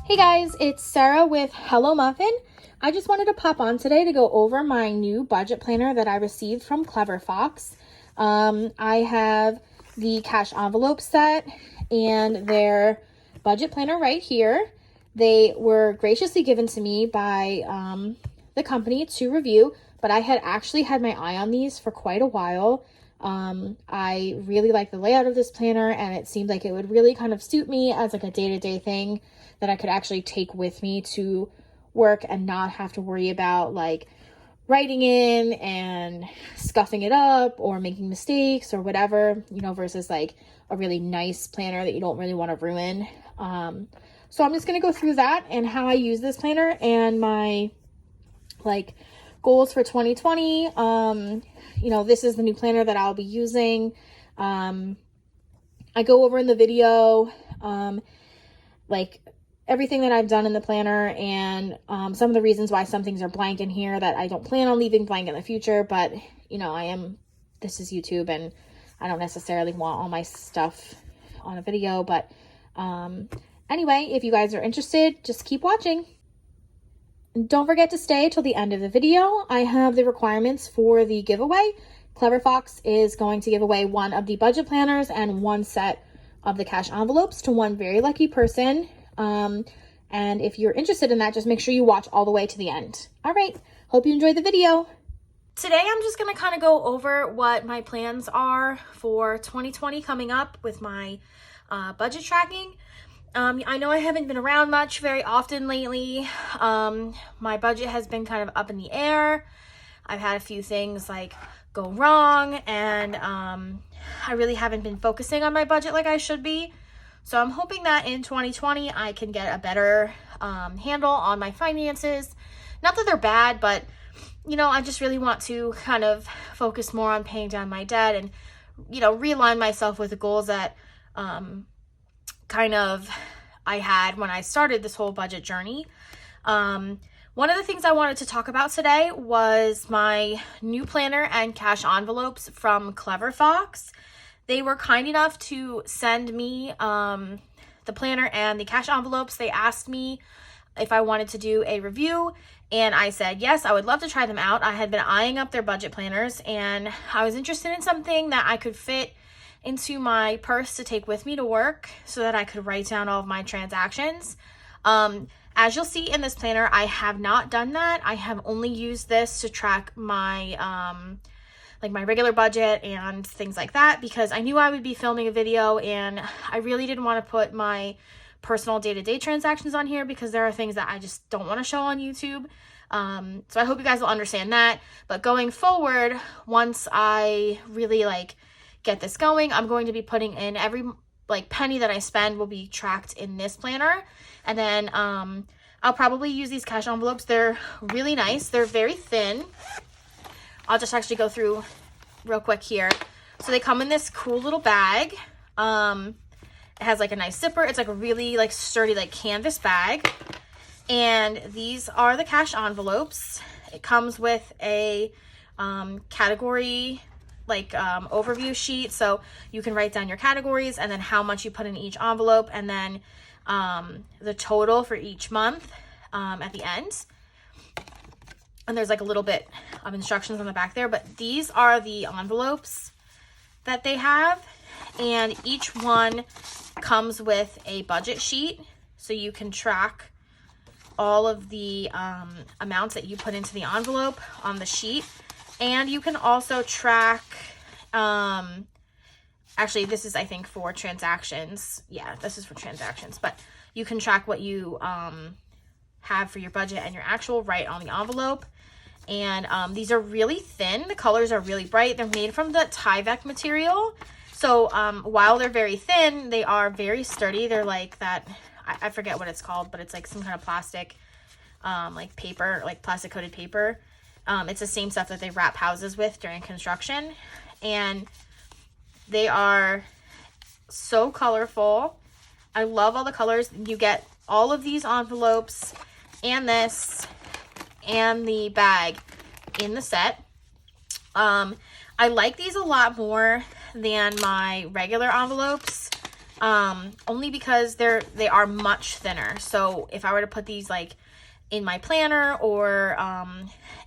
Hey guys, it's Sarah with Hello Muffin. I just wanted to pop on today to go over my new budget planner that I received from Clever Fox. I have the cash envelope set and their budget planner right here. They were graciously given to me by the company to review, but I had actually had my eye on these for quite a while. I really like the layout of this planner, and it seemed like it would really kind of suit me as like a day-to-day thing that I could actually take with me to work and not have to worry about like writing in and scuffing it up or making mistakes or whatever, versus like a really nice planner that you don't really want to ruin. So I'm just going to go through that and how I use this planner and my goals for 2020. This is the new planner that I'll be using. I go over in the video, everything that I've done in the planner and some of the reasons why some things are blank in here that I don't plan on leaving blank in the future. But, this is YouTube and I don't necessarily want all my stuff on a video. But anyway, if you guys are interested, just keep watching. Don't forget to stay till the end of the video. I have the requirements for the giveaway. Clever Fox is going to give away one of the budget planners and one set of the cash envelopes to one very lucky person. And if you're interested in that, just make sure you watch all the way to the end. All right, hope you enjoyed the video. Today, I'm just going to kind of go over what my plans are for 2020 coming up with my budget tracking. I know I haven't been around much very often lately. My budget has been kind of up in the air. I've had a few things go wrong, and I really haven't been focusing on my budget like I should be. So I'm hoping that in 2020 I can get a better handle on my finances. Not that they're bad, but I just really want to kind of focus more on paying down my debt and realign myself with the goals that I had when I started this whole budget journey. One of the things I wanted to talk about today was my new planner and cash envelopes from Clever Fox. They were kind enough to send me the planner and the cash envelopes. They asked me if I wanted to do a review, and I said yes, I would love to try them out. I had been eyeing up their budget planners, and I was interested in something that I could fit into my purse to take with me to work so that I could write down all of my transactions. As you'll see in this planner, I have not done that. I have only used this to track my my regular budget and things like that, because I knew I would be filming a video and I really didn't want to put my personal day-to-day transactions on here because there are things that I just don't want to show on YouTube. So I hope you guys will understand that. But going forward, once I really get this going, I'm going to be putting in every penny that I spend will be tracked in this planner. And then I'll probably use these cash envelopes. They're really nice. They're very thin. I'll just actually go through real quick here. So they come in this cool little bag. It has a nice zipper. It's a really sturdy canvas bag. And these are the cash envelopes. It comes with a category overview sheet, so you can write down your categories and then how much you put in each envelope, and then the total for each month at the end. And there's a little bit of instructions on the back there, but these are the envelopes that they have, and each one comes with a budget sheet, so you can track all of the amounts that you put into the envelope on the sheet. And you can also track, actually this is I think for transactions. Yeah, this is for transactions, but you can track what you have for your budget and your actual right on the envelope. And these are really thin. The colors are really bright. They're made from the Tyvek material. So while they're very thin, they are very sturdy. They're like that, I forget what it's called, but it's some kind of plastic, paper, plastic coated paper. It's the same stuff that they wrap houses with during construction. And they are so colorful. I love all the colors. You get all of these envelopes and this and the bag in the set. I like these a lot more than my regular envelopes. only because they are much thinner. So if I were to put these like in my planner or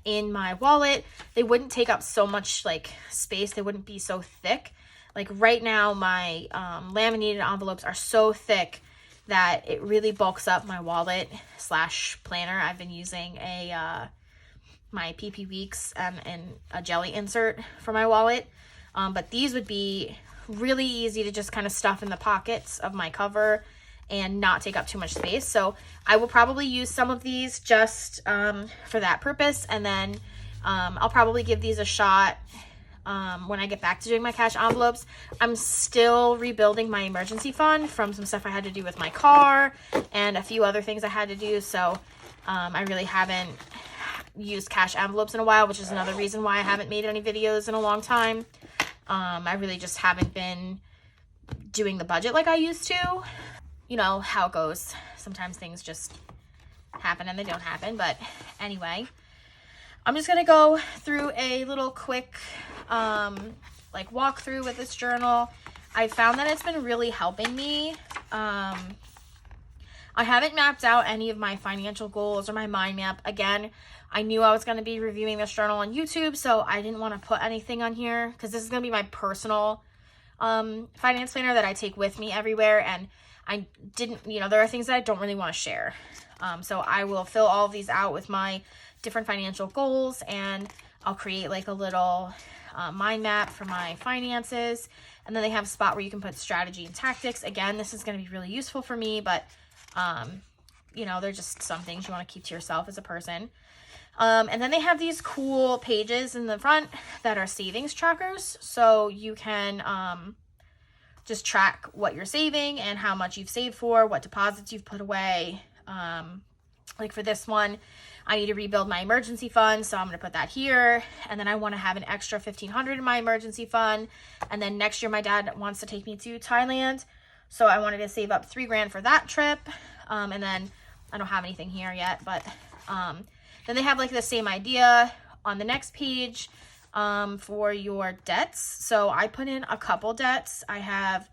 in my wallet, they wouldn't take up so much like space. They wouldn't be so thick. Like right now, my laminated envelopes are so thick that it really bulks up my wallet / planner. I've been using my PP Weeks and a jelly insert for my wallet. But these would be really easy to just kind of stuff in the pockets of my cover and not take up too much space. So I will probably use some of these just for that purpose. And then I'll probably give these a shot when I get back to doing my cash envelopes. I'm still rebuilding my emergency fund from some stuff I had to do with my car and a few other things I had to do. So I really haven't used cash envelopes in a while, which is another reason why I haven't made any videos in a long time. I really just haven't been doing the budget like I used to. You know how it goes. Sometimes things just happen and they don't happen. But anyway, I'm just going to go through a little quick like walkthrough with this journal. I found that it's been really helping me. I haven't mapped out any of my financial goals or my mind map. Again, I knew I was going to be reviewing this journal on YouTube, so I didn't want to put anything on here because this is going to be my personal finance planner that I take with me everywhere. And I didn't, there are things that I don't really want to share. So I will fill all of these out with my different financial goals, and I'll create like a little mind map for my finances. And then they have a spot where you can put strategy and tactics. Again, this is going to be really useful for me, but they're just some things you want to keep to yourself as a person. And then they have these cool pages in the front that are savings trackers. So you can just track what you're saving and how much you've saved for, what deposits you've put away. Like for this one, I need to rebuild my emergency fund, so I'm going to put that here. And then I want to have an extra $1,500 in my emergency fund. And then next year, my dad wants to take me to Thailand, so I wanted to save up $3,000 for that trip. And then I don't have anything here yet, but then they have like the same idea on the next page for your debts. So I put in a couple debts. I have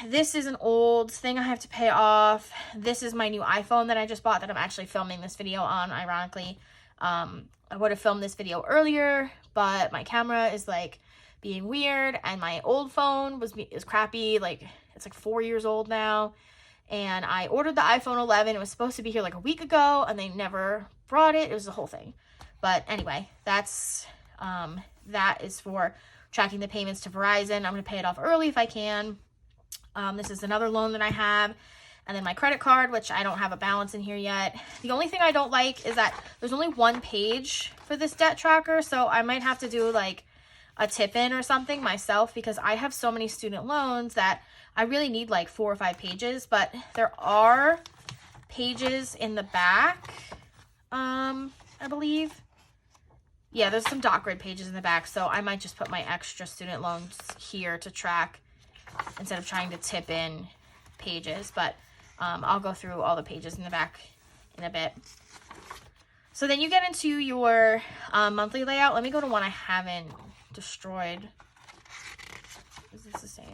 this is an old thing I have to pay off. This is my new iPhone that I just bought that I'm actually filming this video on, ironically. I would have filmed this video earlier, but my camera is like being weird, and my old phone is crappy. Like, it's like 4 years old now, and I ordered the iPhone 11. It was supposed to be here like a week ago, and they never brought it. It was the whole thing. But anyway, that is for tracking the payments to Verizon. I'm going to pay it off early if I can. This is another loan that I have. And then my credit card, which I don't have a balance in here yet. The only thing I don't like is that there's only one page for this debt tracker. So I might have to do like a tip-in or something myself, because I have so many student loans that I really need like 4 or 5 pages. But there are pages in the back, I believe. Yeah, there's some dot grid pages in the back, so I might just put my extra student loans here to track instead of trying to tip in pages. But I'll go through all the pages in the back in a bit. So then you get into your monthly layout. Let me go to one I haven't destroyed. Is this the same?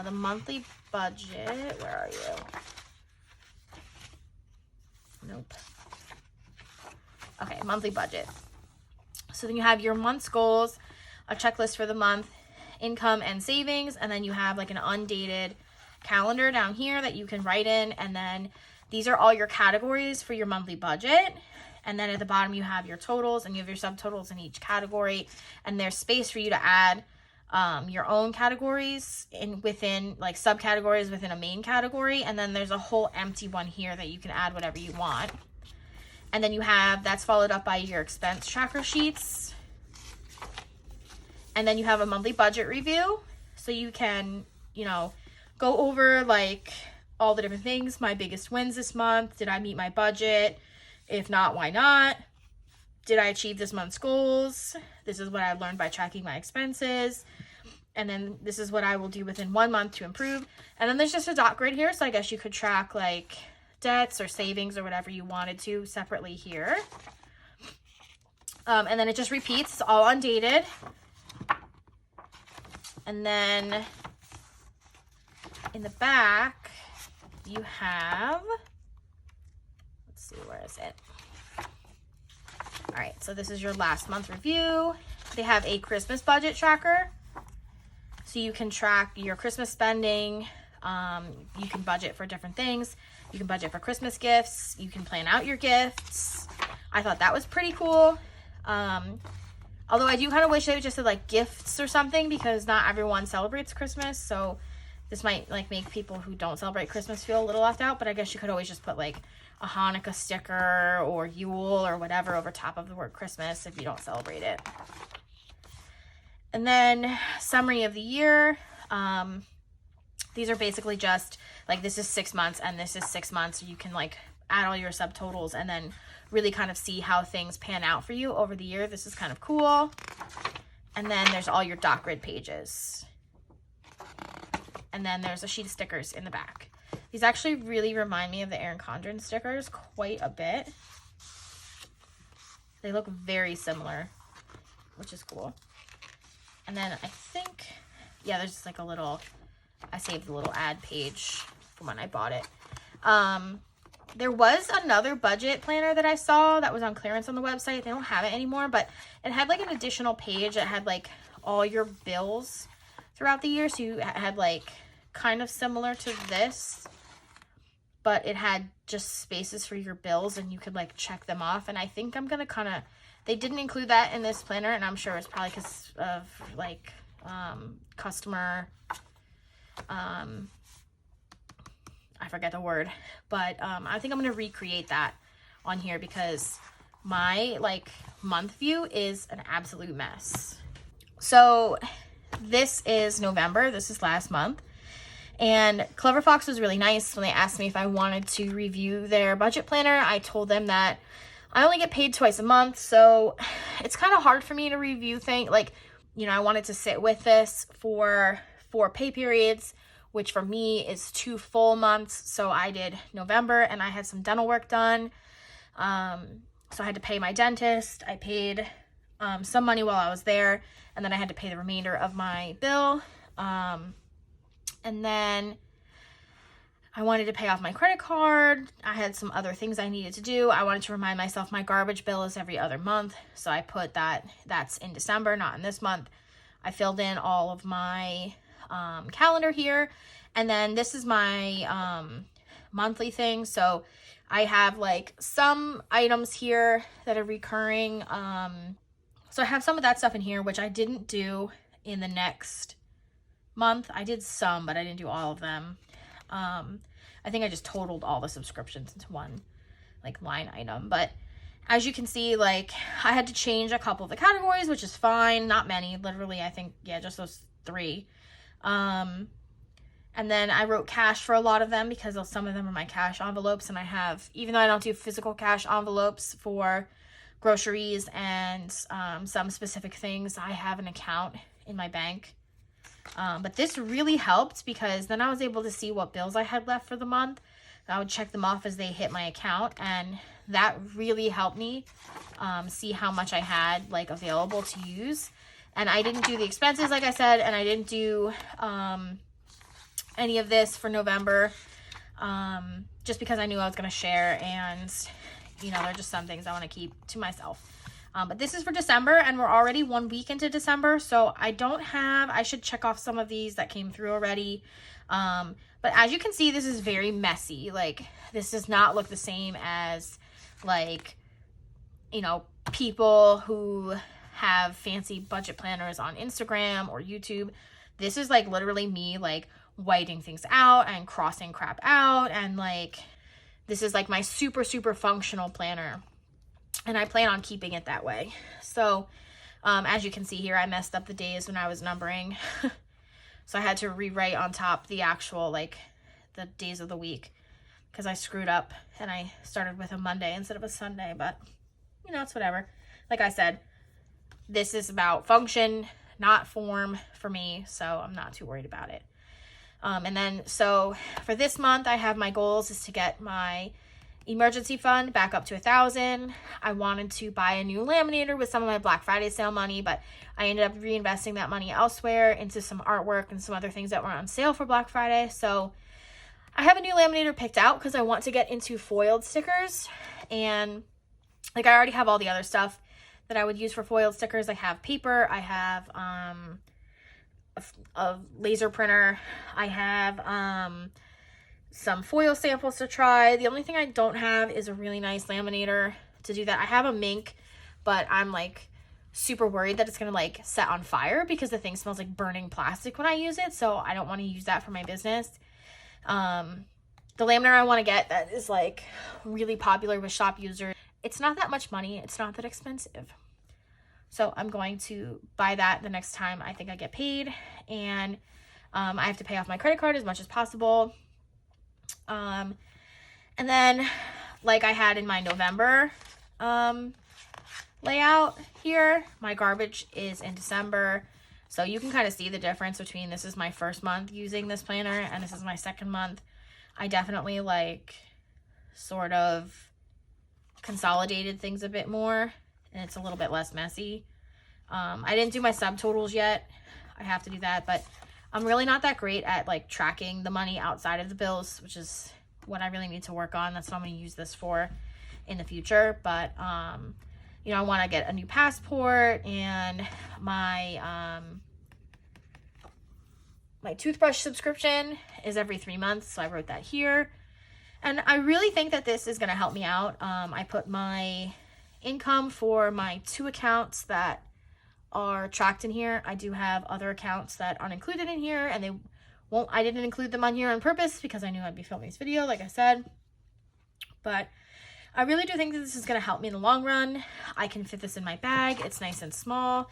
The monthly budget. Where are you? Nope. Okay, monthly budget. So then you have your month's goals, a checklist for the month, income and savings, and then you have like an undated calendar down here that you can write in, and then these are all your categories for your monthly budget. And then at the bottom you have your totals, and you have your subtotals in each category, and there's space for you to add your own categories within like subcategories within a main category, and then there's a whole empty one here that you can add whatever you want. And then you have, that's followed up by your expense tracker sheets. And then you have a monthly budget review. So you can, go over like all the different things. My biggest wins this month. Did I meet my budget? If not, why not? Did I achieve this month's goals? This is what I learned by tracking my expenses. And then this is what I will do within 1 month to improve. And then there's just a dot grid here. So I guess you could track like debts or savings or whatever you wanted to separately here. And then it just repeats. It's all undated. And then in the back, you have, let's see, where is it? All right, so this is your last month review. They have a Christmas budget tracker. So you can track your Christmas spending. You can budget for different things. You can budget for Christmas gifts. You can plan out your gifts. I thought that was pretty cool. Although I do kind of wish they would just said like gifts or something, because not everyone celebrates Christmas. So this might like make people who don't celebrate Christmas feel a little left out. But I guess you could always just put like a Hanukkah sticker or Yule or whatever over top of the word Christmas if you don't celebrate it. And then summary of the year. These are basically just like, this is 6 months and this is 6 months. So you can like add all your subtotals and then really kind of see how things pan out for you over the year. This is kind of cool. And then there's all your dot grid pages. And then there's a sheet of stickers in the back. These actually really remind me of the Erin Condren stickers quite a bit. They look very similar, which is cool. And then I think, yeah, there's just like a little, I saved a little ad page from when I bought it. There was another budget planner that I saw that was on clearance on the website. They don't have it anymore, but it had like an additional page that had like all your bills throughout the year. So you had like kind of similar to this, but it had just spaces for your bills and you could like check them off. And I think I'm going to kind of, they didn't include that in this planner, and I'm sure it's probably because of like customer, I forget the word, but I think I'm going to recreate that on here because my like month view is an absolute mess. So this is November. This is last month. And Clever Fox was really nice when they asked me if I wanted to review their budget planner. I told them that I only get paid twice a month, so it's kind of hard for me to review things. Like, you know, I wanted to sit with this for 4 pay periods, which for me is 2 full months. So I did November and I had some dental work done. So I had to pay my dentist. I paid some money while I was there, and then I had to pay the remainder of my bill. And then I wanted to pay off my credit card. I had some other things I needed to do. I wanted to remind myself my garbage bill is every other month. So I put that's in December, not in this month. I filled in all of my calendar here. And then this is my monthly thing. So I have like some items here that are recurring. So I have some of that stuff in here, which I didn't do in the next month. I did some, but I didn't do all of them. I think I just totaled all the subscriptions into one like line item. But as you can see, like I had to change a couple of the categories, which is fine. Not many, literally, I think, yeah, just those 3. And then I wrote cash for a lot of them because some of them are my cash envelopes. And I have, even though I don't do physical cash envelopes for groceries and some specific things, I have an account in my bank. But this really helped because then I was able to see what bills I had left for the month. I would check them off as they hit my account, and that really helped me see how much I had like available to use. And I didn't do the expenses, like I said, and I didn't do any of this for November just because I knew I was going to share, and you know, they're just some things I want to keep to myself. But this is for December, and we're already 1 week into December, so I should check off some of these that came through already. But as you can see, this is very messy. Like, this does not look the same as, like, you know, people who have fancy budget planners on Instagram or YouTube. This is, like, literally me, like, whiting things out and crossing crap out, and, like, this is, like, my super, super functional planner. And I plan on keeping it that way. So, as you can see here, I messed up the days when I was numbering. So I had to rewrite on top the actual, like, the days of the week. Because I screwed up and I started with a Monday instead of a Sunday. But, you know, it's whatever. Like I said, this is about function, not form for me. So I'm not too worried about it. And then, so for this month, I have my goals is to get my emergency fund back up to $1,000. I wanted to buy a new laminator with some of my Black Friday sale money, but I ended up reinvesting that money elsewhere into some artwork and some other things that were on sale for Black Friday. So I have a new laminator picked out because I want to get into foiled stickers. And like, I already have all the other stuff that I would use for foiled stickers. I have paper, I have a laser printer, I have some foil samples to try. The only thing I don't have is a really nice laminator to do that. I have a mink, but I'm like super worried that it's gonna like set on fire because the thing smells like burning plastic when I use it, so I don't want to use that for my business. The laminator I want to get that is like really popular with shop users, it's not that much money, it's not that expensive. So I'm going to buy that the next time I think I get paid, and I have to pay off my credit card as much as possible. And then like I had in my November layout here, my garbage is in December. So you can kind of see the difference between this is my first month using this planner and this is my second month. I definitely like sort of consolidated things a bit more, and it's a little bit less messy. I didn't do my subtotals yet. I have to do that, but I'm really not that great at like tracking the money outside of the bills, which is what I really need to work on. That's what I'm going to use this for in the future. But, you know, I want to get a new passport, and my, my toothbrush subscription is every 3 months. So I wrote that here, and I really think that this is going to help me out. I put my income for my 2 accounts that are tracked in here. I do have other accounts that aren't included in here, and I didn't include them on here on purpose because I knew I'd be filming this video, like I said. But I really do think that this is going to help me in the long run. I can fit this in my bag. It's nice and small.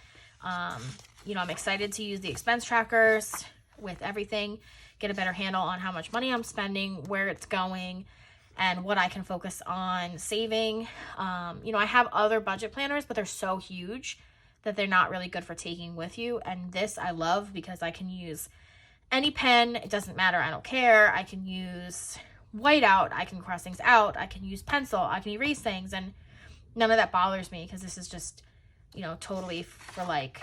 You know, I'm excited to use the expense trackers with everything, get a better handle on how much money I'm spending, where it's going, and what I can focus on saving. You know, I have other budget planners, but they're so huge that they're not really good for taking with you. And this I love because I can use any pen. It doesn't matter. I don't care. I can use whiteout. I can cross things out. I can use pencil. I can erase things. And none of that bothers me because this is just, you know, totally for like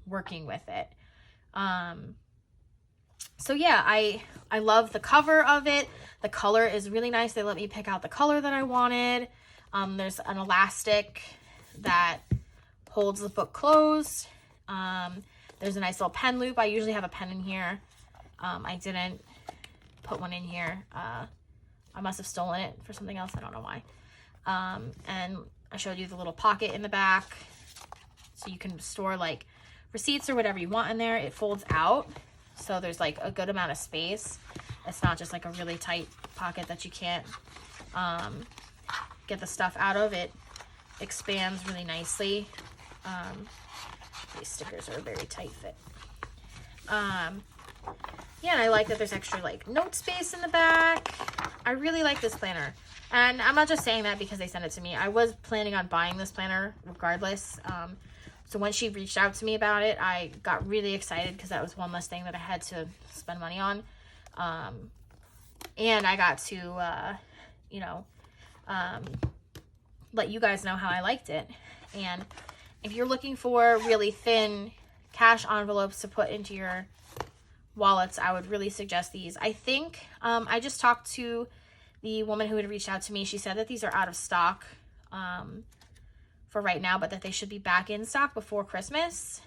working with it. So yeah, I love the cover of it. The color is really nice. They let me pick out the color that I wanted. There's an elastic that holds the book closed. There's a nice little pen loop. I usually have a pen in here. I didn't put one in here. I must have stolen it for something else. I don't know why. And I showed you the little pocket in the back, so you can store like receipts or whatever you want in there. It folds out, so there's like a good amount of space. It's not just like a really tight pocket that you can't get the stuff out of. It expands really nicely. These stickers are a very tight fit. Yeah, and I like that there's extra like note space in the back. I really like this planner, and I'm not just saying that because they sent it to me. I was planning on buying this planner regardless. So when she reached out to me about it, I got really excited because that was one less thing that I had to spend money on. And I got to, you know, let you guys know how I liked it. And if you're looking for really thin cash envelopes to put into your wallets, I would really suggest these. I think I just talked to the woman who had reached out to me. She said that these are out of stock for right now, but that they should be back in stock before Christmas.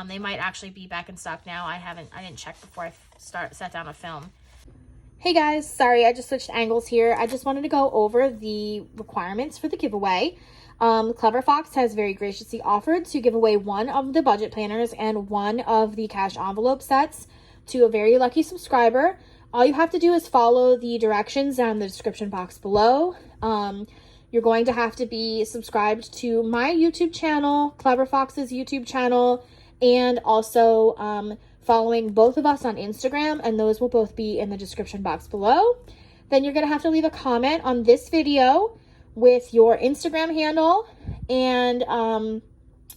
They might actually be back in stock now. I didn't check before I sat down to film. Hey guys, sorry, I just switched angles here. I just wanted to go over the requirements for the giveaway. Clever Fox has very graciously offered to give away one of the budget planners and one of the cash envelope sets to a very lucky subscriber. All you have to do is follow the directions down in the description box below. You're going to have to be subscribed to my YouTube channel, Clever Fox's YouTube channel, and also following both of us on Instagram, and those will both be in the description box below. Then you're going to have to leave a comment on this video with your Instagram handle and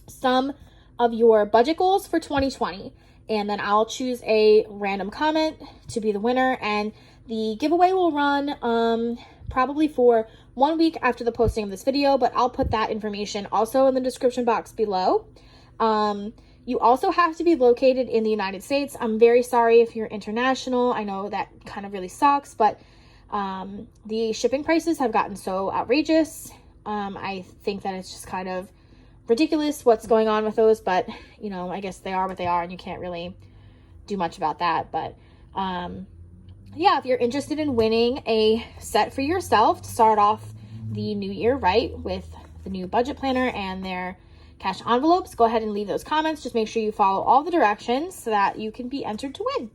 some of your budget goals for 2020. And then I'll choose a random comment to be the winner, and the giveaway will run probably for 1 week after the posting of this video, but I'll put that information also in the description box below. You also have to be located in the United States. I'm very sorry if you're international. I know that kind of really sucks, but the shipping prices have gotten so outrageous. I think that it's just kind of ridiculous what's going on with those, but you know, I guess they are what they are and you can't really do much about that. But yeah, if you're interested in winning a set for yourself to start off the new year right with the new budget planner and their cash envelopes, go ahead and leave those comments. Just make sure you follow all the directions so that you can be entered to win.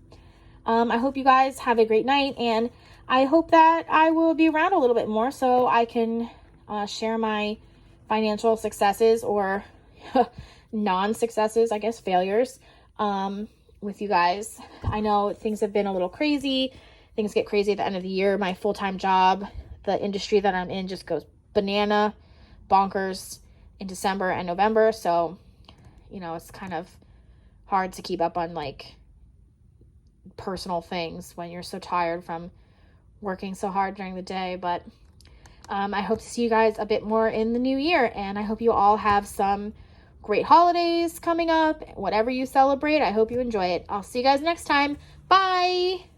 I hope you guys have a great night, and I hope that I will be around a little bit more so I can share my financial successes or non-successes, I guess, failures, with you guys. I know things have been a little crazy. Things get crazy at the end of the year. My full-time job, the industry that I'm in, just goes bonkers in December and November. So, you know, it's kind of hard to keep up on like personal things when you're so tired from working so hard during the day. But I hope to see you guys a bit more in the new year, and I hope you all have some great holidays coming up. Whatever you celebrate, I hope you enjoy it. I'll see you guys next time. Bye!